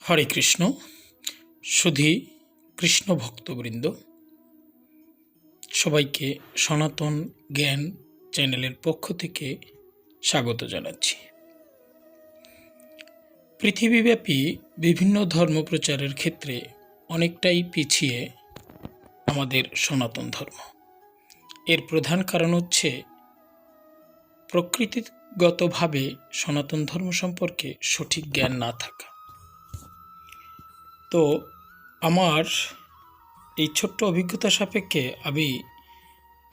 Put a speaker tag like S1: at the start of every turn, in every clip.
S1: হরে কৃষ্ণ। সুধী কৃষ্ণ ভক্তবৃন্দ, সবাইকে সনাতন জ্ঞান চ্যানেলের পক্ষ থেকে স্বাগত জানাচ্ছি। পৃথিবীব্যাপী বিভিন্ন ধর্ম প্রচারের ক্ষেত্রে অনেকটাই পিছিয়ে আমাদের সনাতন ধর্ম। এর প্রধান কারণ হচ্ছে প্রকৃতিগতভাবে সনাতন ধর্ম সম্পর্কে সঠিক জ্ঞান না থাকা। তো আমার এই ছোট্ট অভিজ্ঞতা সাপেক্ষে আমি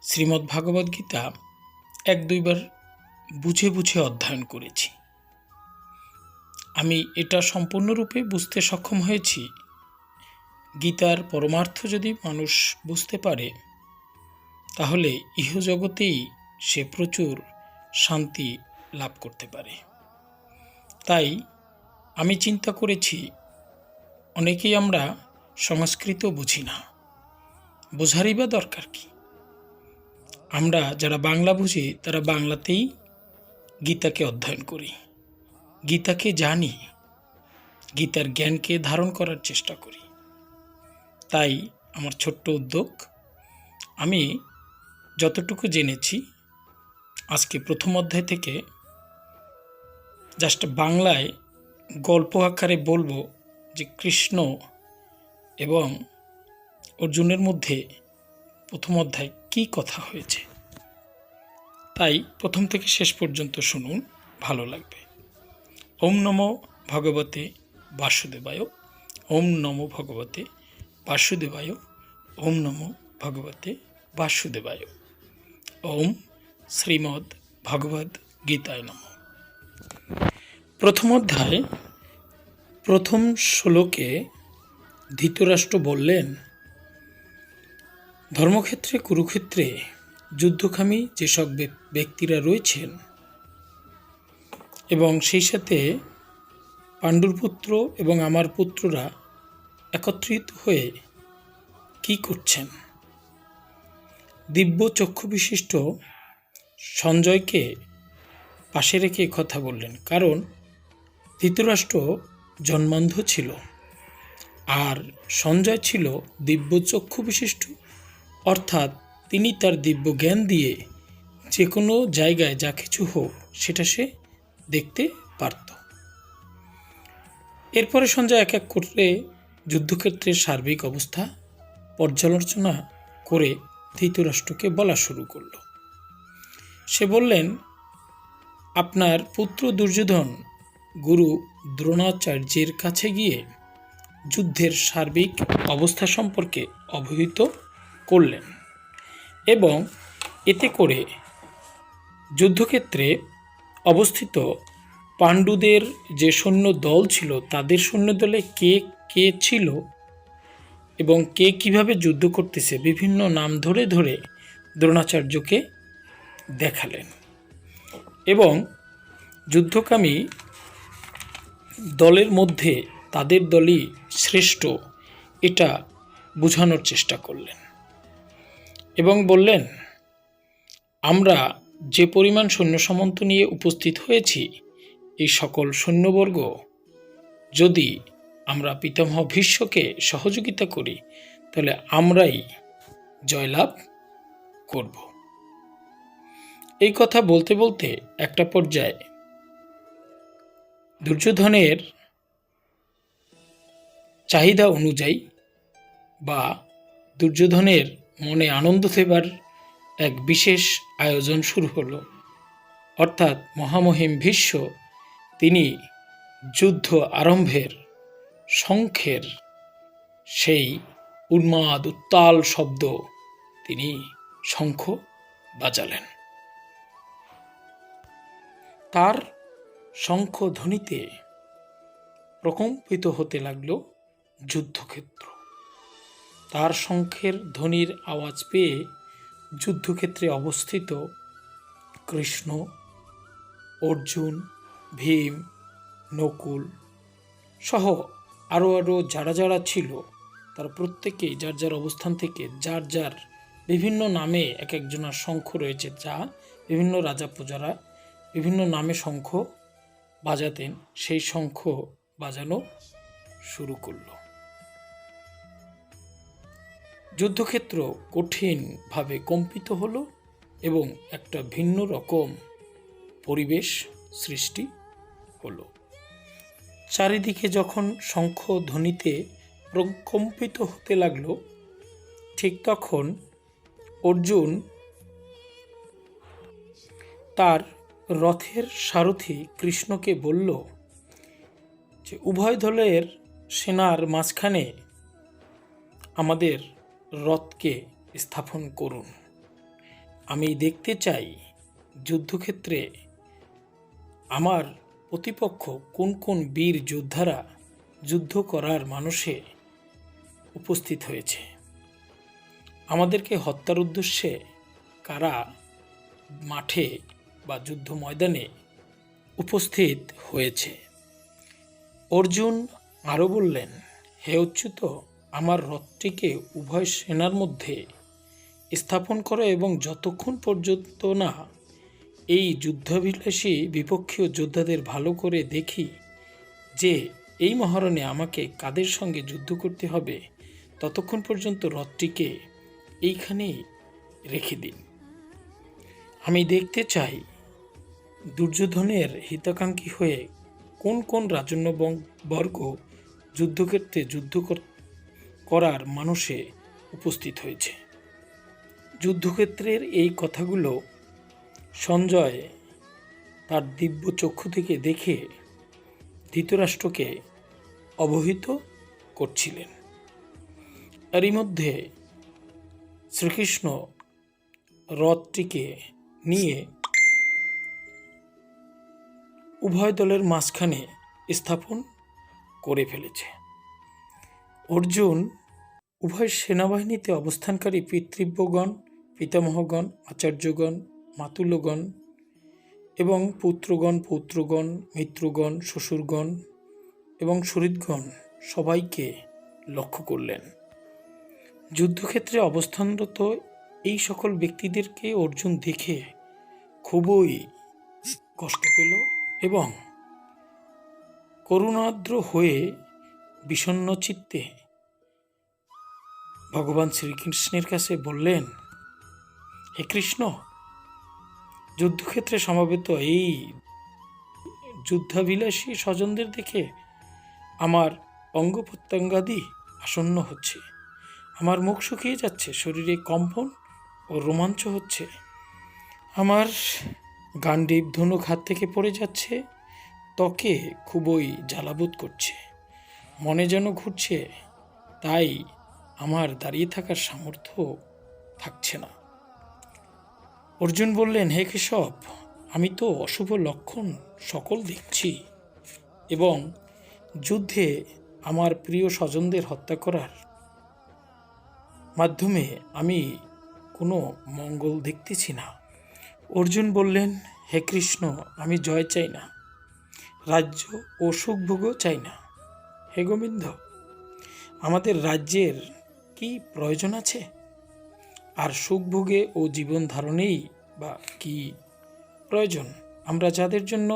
S1: শ্রীমদ্ ভাগবত গীতা 1-2বার বুঝে বুঝে অধ্যয়ন করেছি। আমি এটা সম্পূর্ণরূপে বুঝতে সক্ষম হয়েছি। গীতার পরমার্থ যদি মানুষ বুঝতে পারে, তাহলে ইহজগতেই সে প্রচুর শান্তি লাভ করতে পারে। তাই আমি চিন্তা করেছি, অনেকেই আমরা সংস্কৃত বুঝি না, বোঝারই বা দরকার কি? আমরা যারা বাংলা বুঝি তারা বাংলাতেই গীতাকে অধ্যয়ন করি, গীতাকে জানি, গীতার জ্ঞানকে ধারণ করার চেষ্টা করি। তাই আমার ছোট্ট উদ্যোগ, আমি যতটুকু জেনেছি আজকে প্রথম অধ্যায় থেকে জাস্ট বাংলায় গল্প আকারে বলবো যে কৃষ্ণ এবং অর্জুনের মধ্যে প্রথম অধ্যায় কী কথা হয়েছে। তাই প্রথম থেকে শেষ পর্যন্ত শুনুন, ভালো লাগবে। ওম নমো ভগবতে বাসুদেবায়, ওম নমো ভগবতে বাসুদেবায়, ওম নমো ভগবতে বাসুদেবায়, ওম শ্রীমদ্ ভগবদ গীতায় নমঃ। প্রথম অধ্যায় প্রথম শ্লোকে ধৃতরাষ্ট্র বললেন, ধর্মক্ষেত্রে কুরুক্ষেত্রে যুদ্ধকামী যেসব ব্যক্তিরা রয়েছেন এবং সেই সাথে পাণ্ডুর পুত্র এবং আমার পুত্ররা একত্রিত হয়ে কি করছেন? দিব্য চক্ষু বিশিষ্ট সঞ্জয়কে পাশে রেখে কথা বললেন, কারণ ধৃতরাষ্ট্র জন্মান্ধ ছিল আর সঞ্জয় ছিল দিব্য চক্ষু বিশিষ্ট, অর্থাৎ তিনি তার দিব্য জ্ঞান দিয়ে যে কোনো জায়গায় যা কিছু হোক সেটা সে দেখতে পারত। এরপরে সঞ্জয় এক এক করে যুদ্ধক্ষেত্রের সার্বিক অবস্থা পর্যালোচনা করে ধৃতরাষ্ট্রকে বলা শুরু করল। সে বললেন, আপনার পুত্র দুর্যোধন গুরু দ্রোণাচার্যের কাছে গিয়ে যুদ্ধের সার্বিক অবস্থা সম্পর্কে অবহিত করলেন এবং এতে করে যুদ্ধক্ষেত্রে অবস্থিত পাণ্ডুদের যে সৈন্য দল ছিল তাদের সৈন্যদলে কে কে ছিল এবং কে কিভাবে যুদ্ধ করতেছে বিভিন্ন নাম ধরে ধরে দ্রোণাচার্যকে দেখালেন এবং যুদ্ধকামী দলের মধ্যে তাদের দলই শ্রেষ্ঠ এটা বোঝানোর চেষ্টা করলেন এবং বললেন, আমরা যে পরিমাণ সৈন্য সামন্ত নিয়ে উপস্থিত হয়েছি, এই সকল সৈন্যবর্গ যদি আমরা পিতামহ ভীষ্মকে সহযোগিতা করি তাহলে আমরাই জয়লাভ করব। এই কথা বলতে বলতে একটা পর্যায়ে দুর্যোধনের চাহিদা অনুযায়ী বা দুর্যোধনের মনে আনন্দ দেবার এক বিশেষ আয়োজন শুরু হলো, অর্থাৎ মহামহিম ভীষ্ম তিনি যুদ্ধ আরম্ভের শঙ্খের সেই উন্মাদ উত্তাল শব্দ তিনি শঙ্খ বাজালেন। তার শঙ্খ ধ্বনিতে প্রকম্পিত হতে লাগল যুদ্ধক্ষেত্র। তার শঙ্খের ধ্বনির আওয়াজ পেয়ে যুদ্ধক্ষেত্রে অবস্থিত কৃষ্ণ, অর্জুন, ভীম, নকুল সহ আরও যারা যারা ছিল তারা প্রত্যেকেই যার যার অবস্থান থেকে যার যার বিভিন্ন নামে এক একজনের শঙ্খ রয়েছে, যা বিভিন্ন রাজা প্রজারা বিভিন্ন নামে শঙ্খ বাজাতেন, সেই শঙ্খ বাজানো শুরু করল। যুদ্ধক্ষেত্র কঠিনভাবে কম্পিত হলো এবং একটা ভিন্ন রকম পরিবেশ সৃষ্টি হলো। চারিদিকে যখন শঙ্খ ধ্বনিতে প্রকম্পিত হতে লাগলো, ঠিক তখন অর্জুন তার রথের সারথি কৃষ্ণকে বলল যে উভয় দলের সেনার মাঝখানে আমাদের রথকে স্থাপন করুন। আমি দেখতে চাই যুদ্ধক্ষেত্রে আমার প্রতিপক্ষ কোন কোন বীর যোদ্ধারা যুদ্ধ করার মানুষে উপস্থিত হয়েছে, আমাদেরকে হত্যার উদ্দেশ্যে কারা মাঠে বা যুদ্ধ ময়দানে উপস্থিত হয়েছে। অর্জুন আরও বললেন, হে অচ্যুত, আমার রথটিকে উভয় সেনার মধ্যে স্থাপন করো এবং যতক্ষণ পর্যন্ত না এই যুদ্ধাভিলাষী বিপক্ষীয় যোদ্ধাদের ভালো করে দেখি যে এই মহারণে আমাকে কাদের সঙ্গে যুদ্ধ করতে হবে, ততক্ষণ পর্যন্ত রথটিকে এইখানেই রেখে দিন। আমি দেখতে চাই দুর্যোধনের হিতাকাঙ্ক্ষী হয়ে কোন কোন রাজন্যবর্গ যুদ্ধক্ষেত্রে যুদ্ধ করার মানুষে উপস্থিত হয়েছে। যুদ্ধক্ষেত্রের এই কথাগুলো সঞ্জয় তার দিব্য চক্ষু থেকে দেখে ধৃতরাষ্ট্রকে অবহিত করছিলেন। এরই মধ্যে শ্রীকৃষ্ণ রথটিকে নিয়ে উভয় দলের মাঝখানে স্থাপন করে ফেলেছে। অর্জুন উভয় সেনাবাহিনীতে অবস্থানকারী পিতৃব্যগণ, পিতামহগণ, আচার্যগণ, মাতুলগণ এবং পুত্রগণ, মিত্রগণ, শ্বশুরগণ এবং সুহৃদগণ সবাইকে লক্ষ্য করলেন। যুদ্ধক্ষেত্রে অবস্থানরত এই সকল ব্যক্তিদেরকে অর্জুন দেখে খুবই কষ্ট পেল এবং করুণার্দ্র হয়ে বিষণ্ণ চিত্তে ভগবান শ্রীকৃষ্ণের কাছে বললেন, হে কৃষ্ণ, যুদ্ধক্ষেত্রে সমবেত এই যুদ্ধাভিলাষী স্বজনদের দেখে আমার অঙ্গ প্রত্যঙ্গাদি আসন্ন হচ্ছে, আমার মুখ শুকিয়ে যাচ্ছে, শরীরে কম্পন ও রোমাঞ্চ হচ্ছে, আমার গান্ডীব ধনুক হাত থেকে পড়ে যাচ্ছে, ত্বকে খুবই জ্বালাবোধ করছে, মনে যেন ঘুরছে, তাই আমার দাঁড়িয়ে থাকার সামর্থ্য থাকছে না। অর্জুন বললেন, হে কেশব, আমি তো অশুভ লক্ষণ সকল দেখছি এবং যুদ্ধে আমার প্রিয় স্বজনদের হত্যা করার মাধ্যমে আমি কোনো মঙ্গল দেখতেছি না। অর্জুন বললেন, হে কৃষ্ণ, আমি জয় চাই না, রাজ্য ও সুখভোগও চাই না। হে গোবিন্দ, আমাদের রাজ্যের কি প্রয়োজন আছে? আর সুখভোগে ও জীবন ধারণেই বা কি প্রয়োজন? আমরা যাদের জন্য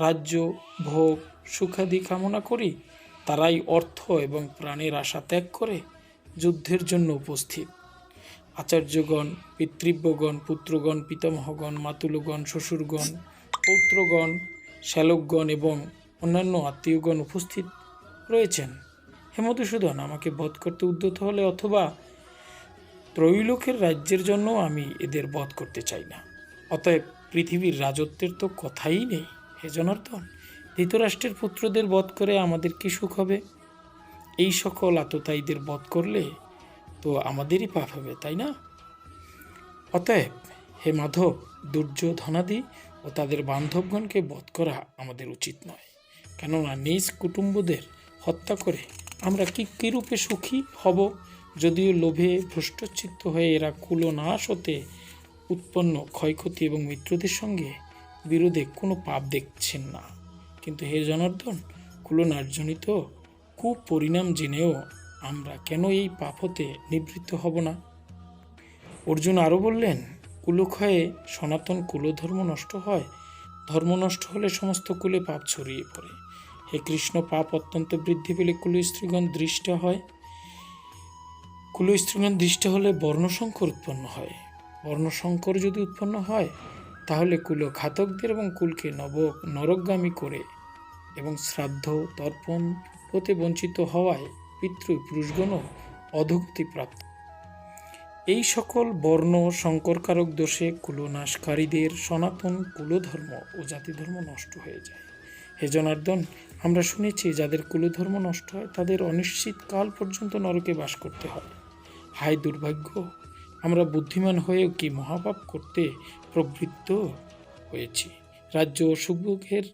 S1: রাজ্য, ভোগ, সুখাদি কামনা করি, তারাই অর্থ এবং প্রাণের আশা ত্যাগ করে যুদ্ধের জন্য উপস্থিত। আচার্যগণ, পিতৃব্যগণ, পুত্রগণ, পিতামহগণ, মাতুলগণ, শ্বশুরগণ, পৌত্রগণ, শ্যালকগণ এবং অন্যান্য আত্মীয়গণ উপস্থিত রয়েছেন। হে মধুসূদন, আমাকে বধ করতে উদ্যত হলে অথবা ত্রৈলোকের রাজ্যের জন্য আমি এদের বধ করতে চাই না। অতএব পৃথিবীর রাজত্বের তো কথাই নেই। হে জনার্দন, ধৃতরাষ্ট্রের পুত্রদের বধ করে আমাদের কি সুখ হবে? এই সকল আততায়ীদের বধ করলে তো আমাদেরই পাপ হবে, তাই না? অতএব হে মাধব, দুর্যোধনাদি ও তাদের বান্ধবগণকে বধ করা আমাদের উচিত নয়। কেননা নিজ কুটুম্বদের হত্যা করে আমরা কিরূপে সুখী হব? যদিও লোভে ভ্রষ্টচিত্ত হয়ে এরা কুলনাশ হতে উৎপন্ন ক্ষয়ক্ষতি এবং মিত্রদের সঙ্গে বিরোধে কোনো পাপ দেখছেন না, কিন্তু হে জনার্দন, কুলনাশজনিত কুপরিণাম জেনেও আমরা কেন এই পাপ হতে নিবৃত্ত হব না? অর্জুন আরও বললেন, কুলক্ষয়ে সনাতন কুলধর্ম নষ্ট হয়, ধর্ম নষ্ট হলে সমস্ত কুলে পাপ ছড়িয়ে পড়ে। হে কৃষ্ণ, পাপ অত্যন্ত বৃদ্ধি পেলে কুলস্ত্রীগণ দৃষ্ট হয়। কুলস্ত্রীগণ দৃষ্ট হলে বর্ণসংকর উৎপন্ন হয়। বর্ণসংকর যদি উৎপন্ন হয় তাহলে কুল ঘাতকদের এবং কুলকে নরকগামী করে এবং শ্রাদ্ধ তর্পণ হতে বঞ্চিত হওয়ায় পিতৃপুরুষগণও অধোগতি প্রাপ্ত। এই সকল বর্ণ সংকরকারক দোষে কুলনাশকারীদের সনাতন কুলধর্ম ও জাতিধর্ম নষ্ট হয়ে যায়। হে জনার্দন, আমরা শুনেছি যাদের কুলধর্ম নষ্ট হয় তাদের অনিশ্চিত কাল পর্যন্ত নরকে বাস করতে হয়। হায় দুর্ভাগ্য, আমরা বুদ্ধিমান হয়েও কি মহাপাপ করতে প্রবৃত্ত হয়েছি। রাজ্য ও সুখভোগের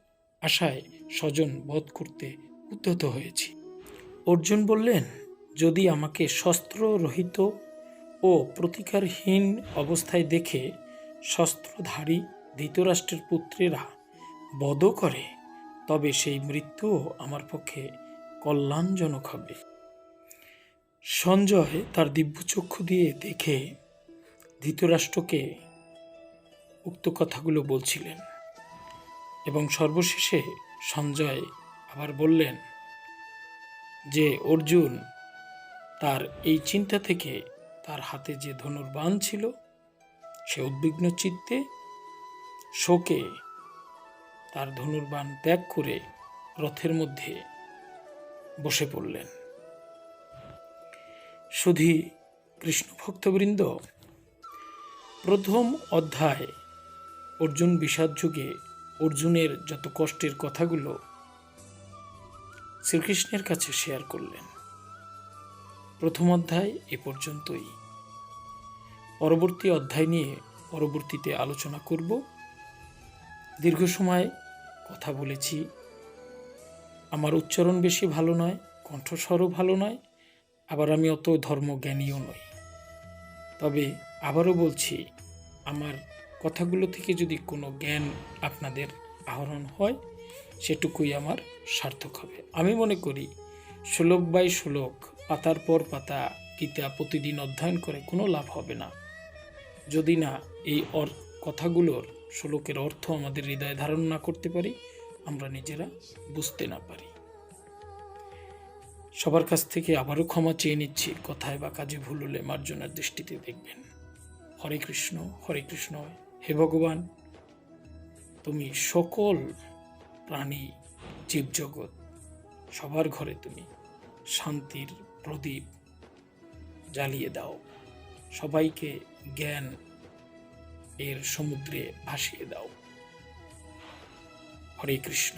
S1: আশায় স্বজন বধ করতে উদ্যত হয়েছি। অর্জুন বললেন, যদি আমাকে শস্ত্ররহিত ও প্রতিকারহীন অবস্থায় দেখে শস্ত্রধারী ধৃতরাষ্ট্রের পুত্রেরা বধ করে তবে সেই মৃত্যুও আমার পক্ষে কল্যাণজনক হবে। সঞ্জয় তার দিব্যচক্ষু দিয়ে দেখে ধৃতরাষ্ট্রকে উক্ত কথাগুলো বলছিলেন এবং সর্বশেষে সঞ্জয় আবার বললেন যে অর্জুন তার এই চিন্তা থেকে তার হাতে যে ধনুর্বাণ ছিল সে উদ্বিগ্ন চিত্তে শোকে তার ধনুর্বাণ ত্যাগ করে রথের মধ্যে বসে পড়লেন। শুধু কৃষ্ণ ভক্তবৃন্দ, প্রথম অধ্যায় অর্জুন বিষাদ যুগে অর্জুনের যত কষ্টের কথাগুলো শ্রীকৃষ্ণের কাছে শেয়ার করলেন। প্রথম অধ্যায় এ পর্যন্তই। পরবর্তী অধ্যায় নিয়ে পরবর্তীতে আলোচনা করব। দীর্ঘ সময় কথা বলেছি, আমার উচ্চারণ বেশি ভালো নয়, কণ্ঠস্বরও ভালো নয়, আবার আমি অত ধর্মজ্ঞানীও নই। তবে আবারও বলছি, আমার কথাগুলো থেকে যদি কোনো জ্ঞান আপনাদের আহরণ হয় সেটুকুই আমার সার্থক হবে। আমি মনে করি শ্লোক বাই শ্লোক, পাতার পর পাতা গীতা প্রতিদিন অধ্যয়ন করে কোনো লাভ হবে না যদি না এই কথাগুলোর শ্লোকের অর্থ আমাদের হৃদয়ে ধারণ না করতে পারি, আমরা নিজেরা বুঝতে না পারি। সবার কাছ থেকে আবারও ক্ষমা চেয়ে নিচ্ছি, কথায় বা কাজে ভুল হলে মার্জনার দৃষ্টিতে দেখবেন। হরে কৃষ্ণ, হরে কৃষ্ণ। হে ভগবান, তুমি সকল প্রাণী জীবজগৎ সবার ঘরে তুমি শান্তির প্রদীপ জ্বালিয়ে দাও, সবাইকে জ্ঞান এর সমুদ্রে ভাসিয়ে দাও। হরে কৃষ্ণ।